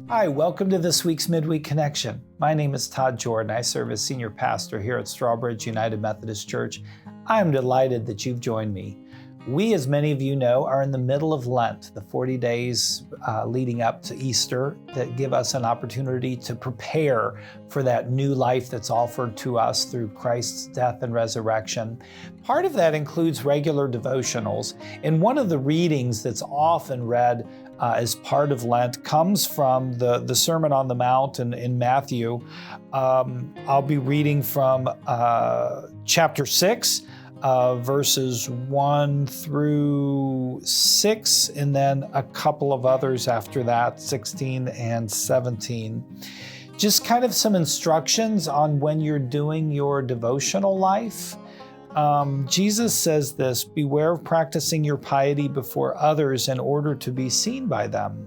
Hi, welcome to this week's Midweek Connection. My name is Todd Jordan. I serve as senior pastor here at Strawbridge United Methodist Church. I am delighted that you've joined me. We, as many of you know, are in the middle of Lent, the 40 days leading up to Easter that give us an opportunity to prepare for that new life that's offered to us through Christ's death and resurrection. Part of that includes regular devotionals, and one of the readings that's often read as part of Lent comes from the Sermon on the Mount in Matthew. I'll be reading from chapter 6, verses 1 through 6, and then a couple of others after that, 16 and 17. Just kind of some instructions on when you're doing your devotional life. Jesus says this: beware of practicing your piety before others in order to be seen by them,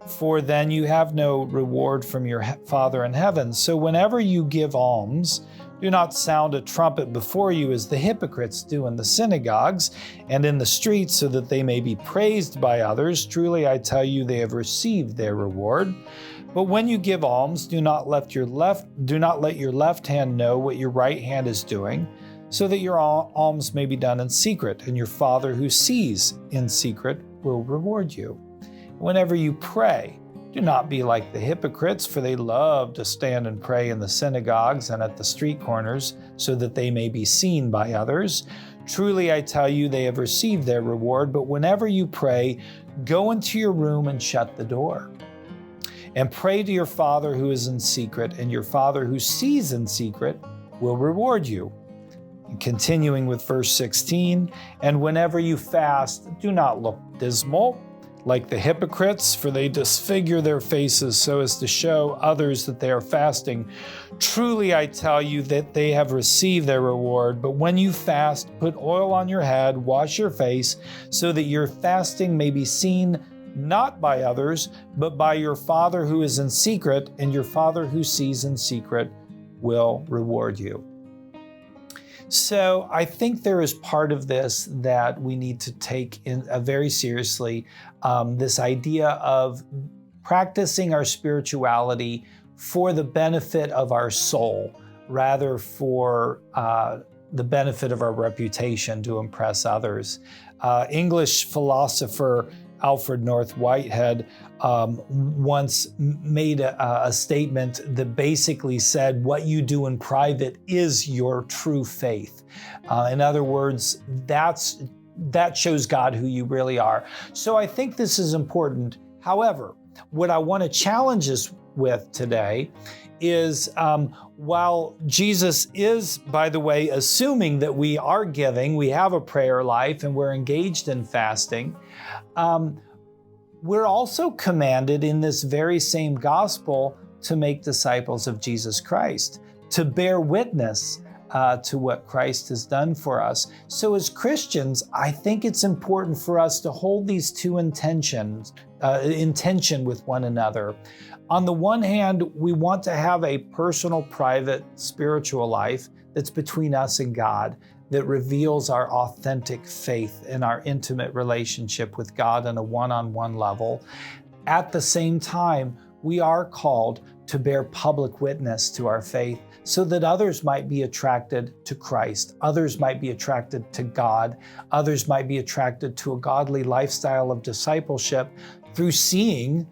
for then you have no reward from your Father in heaven. So whenever you give alms, do not sound a trumpet before you as the hypocrites do in the synagogues and in the streets, so that they may be praised by others. Truly I tell you, they have received their reward. But when you give alms, do not let your left hand know what your right hand is doing, so that your alms may be done in secret, and your Father who sees in secret will reward you. Whenever you pray, do not be like the hypocrites, for they love to stand and pray in the synagogues and at the street corners, so that they may be seen by others. Truly I tell you, they have received their reward. But whenever you pray, go into your room and shut the door, and pray to your Father who is in secret, and your Father who sees in secret will reward you. Continuing with verse 16, and whenever you fast, do not look dismal like the hypocrites, for they disfigure their faces so as to show others that they are fasting. Truly I tell you that they have received their reward. But when you fast, put oil on your head, wash your face, so that your fasting may be seen not by others, but by your Father who is in secret, and your Father who sees in secret will reward you. So I think there is part of this that we need to take very seriously, this idea of practicing our spirituality for the benefit of our soul, rather for the benefit of our reputation to impress others. English philosopher Alfred North Whitehead once made a statement that basically said, what you do in private is your true faith. In other words, that shows God who you really are. So I think this is important. However, what I want to challenge us with today is, while Jesus is, by the way, assuming that we are giving, we have a prayer life, and we're engaged in fasting, we're also commanded in this very same gospel to make disciples of Jesus Christ, to bear witness to what Christ has done for us. So as Christians, I think it's important for us to hold these two in tension with one another. On the one hand, we want to have a personal, private, spiritual life that's between us and God, that reveals our authentic faith and our intimate relationship with God on a one-on-one level. At the same time, we are called to bear public witness to our faith so that others might be attracted to Christ, others might be attracted to God, others might be attracted to a godly lifestyle of discipleship through seeing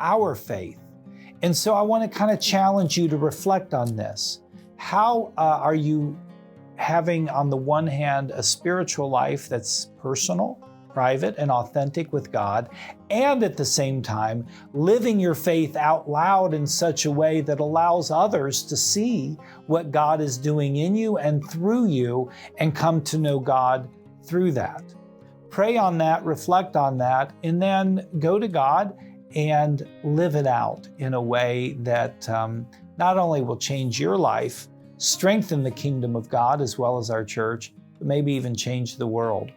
our faith. And so I want to kind of challenge you to reflect on this. How are you having, on the one hand, a spiritual life that's personal, private, and authentic with God, and at the same time, living your faith out loud in such a way that allows others to see what God is doing in you and through you, and come to know God through that? Pray on that, reflect on that, and then go to God and live it out in a way that not only will change your life, strengthen the kingdom of God as well as our church, but maybe even change the world.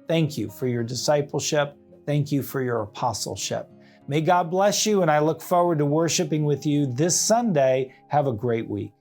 Thank you for your discipleship. Thank you for your apostleship. May God bless you, and I look forward to worshiping with you this Sunday. Have a great week.